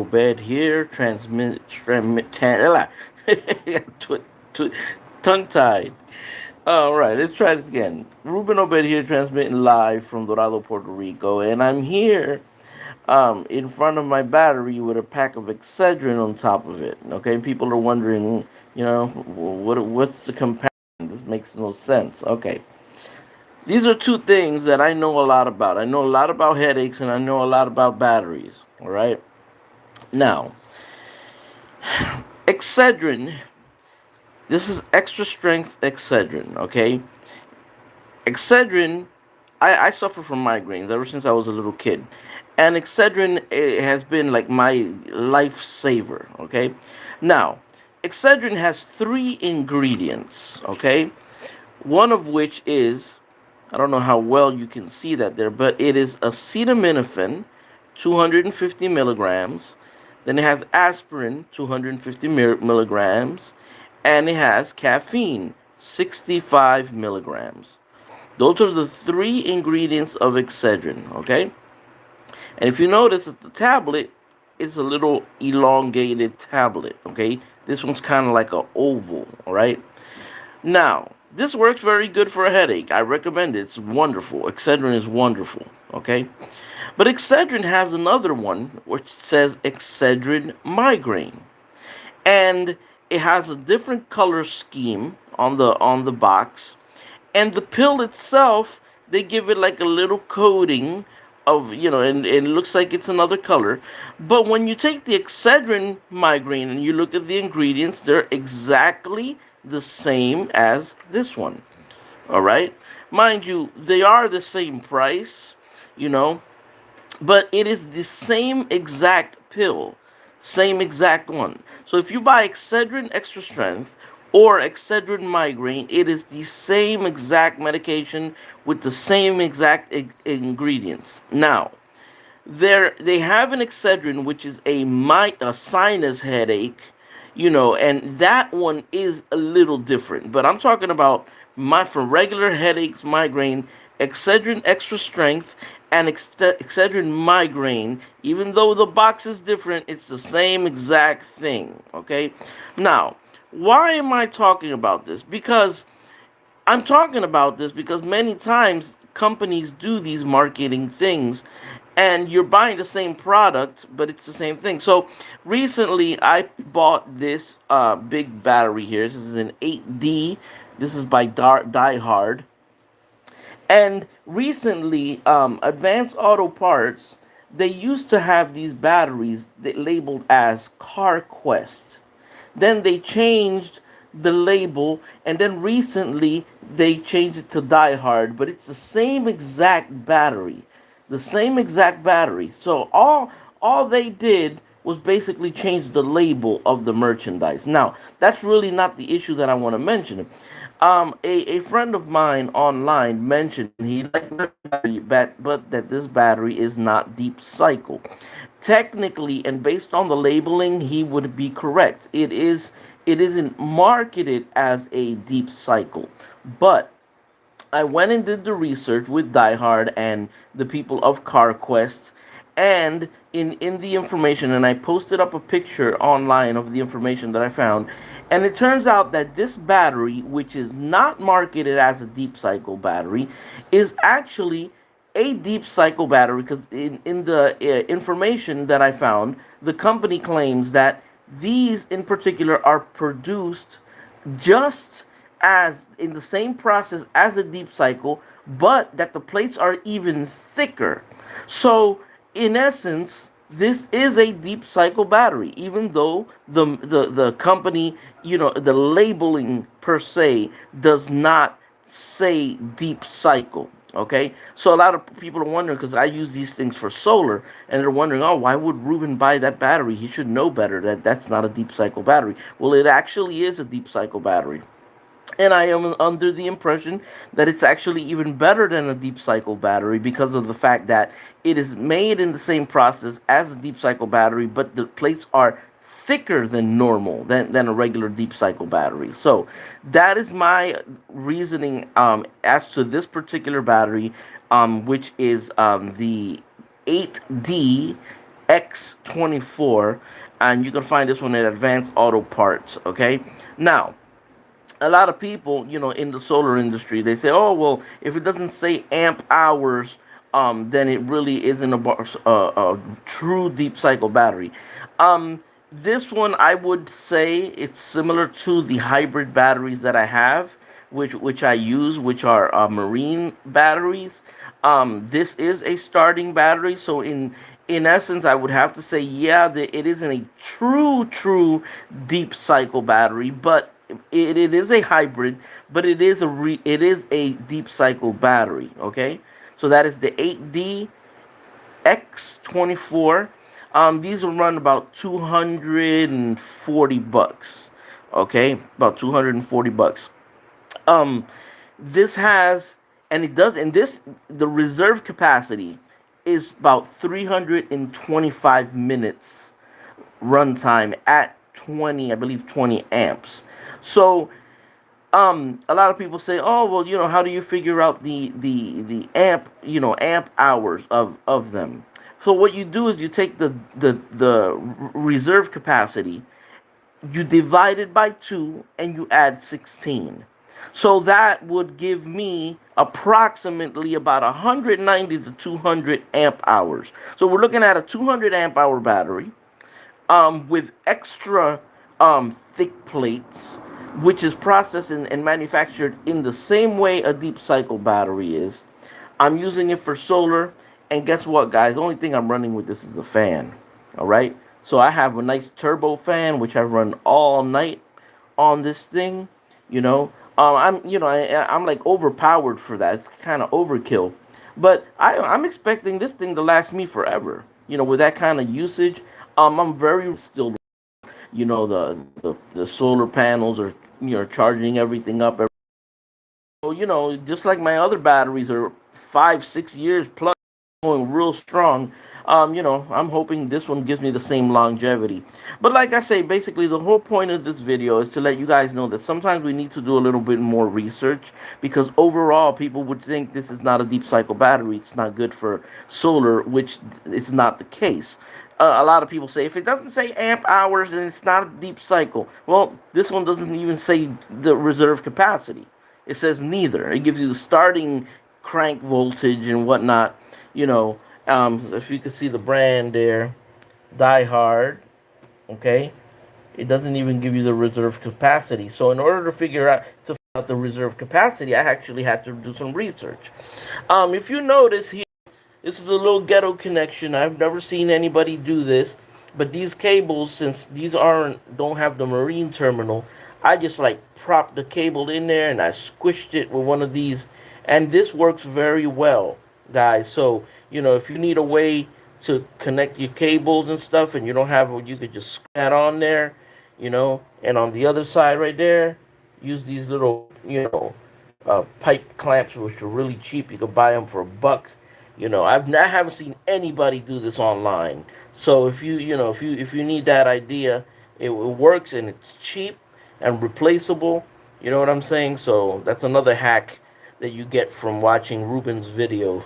Obed here, tongue tied. All right, let's try this again. Ruben Obed here, transmitting live from Dorado, Puerto Rico, and I'm here in front of my battery with a pack of Excedrin on top of it. Okay, people are wondering, what's the comparison? This makes no sense. Okay, these are two things that I know a lot about. I know a lot about headaches, and I know a lot about batteries. All right, now Excedrin. This is extra strength Excedrin. Okay, Excedrin. I suffer from migraines ever since I was a little kid, and Excedrin has been like my lifesaver. Okay, now Excedrin has three ingredients. Okay, one of which is, I don't know how well you can see that there, but it is acetaminophen, 250 milligrams. Then it has aspirin, 250 milligrams, and it has caffeine, 65 milligrams. Those are the three ingredients of Excedrin, okay? And if you notice that the tablet is a little elongated tablet, okay? This one's kind of like an oval, all right? Now, this works very good for a headache. I recommend it. It's wonderful. Excedrin is wonderful, okay? But Excedrin has another one which says Excedrin migraine. And it has a different color scheme on the box, and the pill itself, they give it like a little coating of, and it looks like it's another color. But when you take the Excedrin migraine and you look at the ingredients, they're exactly the same as this one. All right, mind you, they are the same price, you know but it is the same exact pill, same exact one. So if you buy Excedrin extra strength or Excedrin migraine, it is the same exact medication with the same exact ingredients. Now, they have an Excedrin which is a sinus headache, and that one is a little different. But I'm talking about my for regular headaches, migraine, Excedrin extra strength, and Excedrin migraine. Even though the box is different, it's the same exact thing. Okay. Now, why am I talking about this? Because I'm talking about this because many times companies do these marketing things, and you're buying the same product, but it's the same thing. So recently, I bought this big battery here. This is an 8D. This is by Die Hard. And recently, Advanced Auto Parts, they used to have these batteries that labeled as CarQuest. Then they changed the label, and then recently they changed it to Die Hard, but it's the same exact battery. The same exact battery. So all they did was basically change the label of the merchandise. Now, that's really not the issue that I want to mention. A friend of mine online mentioned he liked the battery, but that this battery is not deep cycle. Technically, and based on the labeling, he would be correct. It isn't marketed as a deep cycle, but I went and did the research with Diehard and the people of CarQuest, and in the information, and I posted up a picture online of the information that I found, and it turns out that this battery, which is not marketed as a deep cycle battery, is actually a deep cycle battery because in the information that I found, the company claims that these in particular are produced just as in the same process as a deep cycle, but that the plates are even thicker. So, in essence, this is a deep cycle battery, even though the company, the labeling per se does not say deep cycle. Okay, so a lot of people are wondering because I use these things for solar, and they're wondering, oh, why would Ruben buy that battery? He should know better that that's not a deep cycle battery. Well, it actually is a deep cycle battery. And I am under the impression that it's actually even better than a deep cycle battery because of the fact that it is made in the same process as a deep cycle battery, but the plates are thicker than normal, than a regular deep cycle battery. So that is my reasoning as to this particular battery, which is the 8D X24, and you can find this one at Advanced Auto Parts. Okay, now a lot of people, in the solar industry, they say, "Oh, well, if it doesn't say amp hours, then it really isn't a true deep cycle battery." This one, I would say, it's similar to the hybrid batteries that I have, which I use, which are marine batteries. This is a starting battery, so in essence, I would have to say, yeah, it isn't a true deep cycle battery, but it is a hybrid, but it is a deep cycle battery. Okay, so that is the 8D X24. These will run about $240. Okay, about $240. Um, this has, and it does, and this, the reserve capacity is about 325 minutes runtime at 20, I believe 20 amps. So a lot of people say, "Oh, well, how do you figure out the amp, amp hours of them?" So what you do is you take the reserve capacity, you divide it by 2, and you add 16. So that would give me approximately about 190 to 200 amp hours. So we're looking at a 200 amp hour battery, with extra thick plates, which is processed and manufactured in the same way a deep cycle battery is. I'm using it for solar, and guess what, guys? The only thing I'm running with this is a fan. All right. So I have a nice turbo fan, which I run all night on this thing. I'm like overpowered for that. It's kind of overkill, but I'm expecting this thing to last me forever. With that kind of usage, I'm very still. The solar panels are charging everything up. So just like my other batteries are 5 6 years plus, going real strong. I'm hoping this one gives me the same longevity. But like I say, basically the whole point of this video is to let you guys know that sometimes we need to do a little bit more research, because overall people would think this is not a deep cycle battery. It's not good for solar, which is not the case. A lot of people say if it doesn't say amp hours, then it's not a deep cycle. Well, this one doesn't even say the reserve capacity. It says neither. It gives you the starting crank voltage and whatnot. If you can see the brand there, Die Hard. Okay, it doesn't even give you the reserve capacity. So in order to figure out the reserve capacity, I actually had to do some research. If you notice here, this is a little ghetto connection. I've never seen anybody do this, but these cables, since these don't have the marine terminal, I just like propped the cable in there and I squished it with one of these, and this works very well, guys. So if you need a way to connect your cables and stuff, and you don't have it, you could just screw that on there, and on the other side right there, use these little pipe clamps, which are really cheap. You can buy them for $1. I haven't seen anybody do this online. So if you need that idea, it works and it's cheap and replaceable. You know what I'm saying? So that's another hack that you get from watching Ruben's video.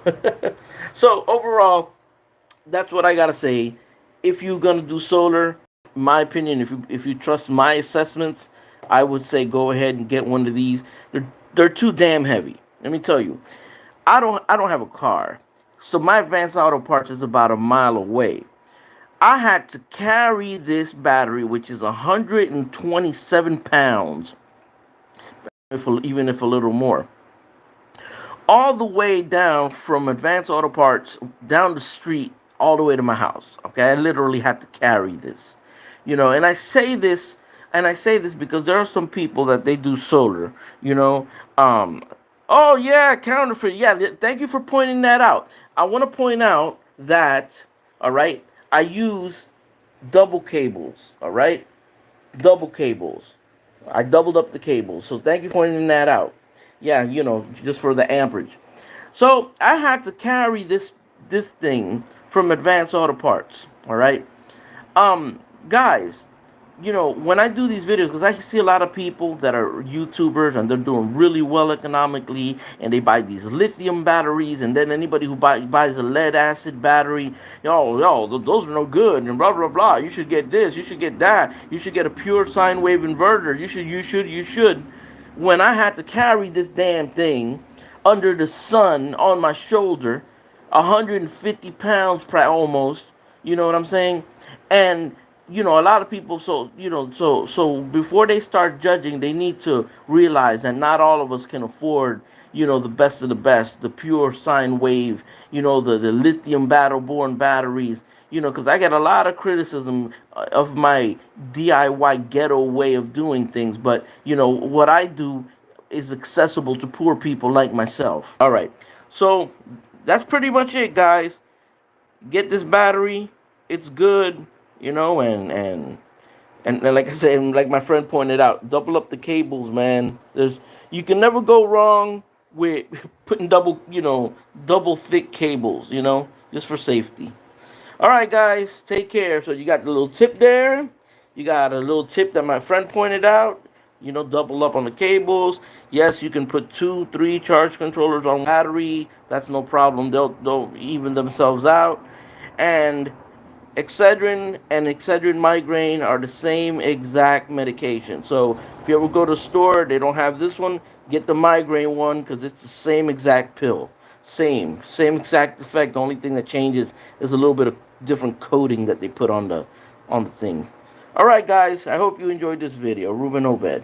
So overall, that's what I gotta say. If you're gonna do solar, my opinion, if you trust my assessments, I would say go ahead and get one of these. They're too damn heavy. Let me tell you, I don't have a car, so my Advanced Auto Parts is about a mile away. I had to carry this battery, which is 127 pounds, even if a little more, all the way down from Advanced Auto Parts down the street all the way to my house. Okay, I literally had to carry this. And I say this because there are some people that they do solar, oh yeah, counterfeit. Yeah, thank you for pointing that out. I want to point out that, all right, I use double cables, all right? Double cables. I doubled up the cables. So thank you for pointing that out. Yeah, just for the amperage. So I had to carry this thing from Advanced Auto Parts, all right? Guys, when I do these videos, because I see a lot of people that are YouTubers and they're doing really well economically, and they buy these lithium batteries, and then anybody who buys a lead acid battery, those are no good, and blah blah blah. You should get this, you should get that, you should get a pure sine wave inverter. You should. When I had to carry this damn thing under the sun on my shoulder, 150 pounds almost, you know what I'm saying? And a lot of people, so before they start judging, they need to realize that not all of us can afford, the best of the best, the pure sine wave, the lithium battle-born batteries, because I get a lot of criticism of my DIY ghetto way of doing things, but what I do is accessible to poor people like myself. All right, so that's pretty much it, guys. Get this battery. It's good, and like I said, and like my friend pointed out, double up the cables, man. You can never go wrong with putting double thick cables, just for safety. All right, guys, take care. So you got the little tip there. You got a little tip that my friend pointed out. Double up on the cables. Yes, you can put 2, 3 charge controllers on battery. That's no problem. They'll even themselves out. And Excedrin and Excedrin migraine are the same exact medication. So if you ever go to the store, they don't have this one, get the migraine one because it's the same exact pill. Same exact effect. The only thing that changes is a little bit of different coating that they put on the thing. All right, guys. I hope you enjoyed this video. Ruben Obed.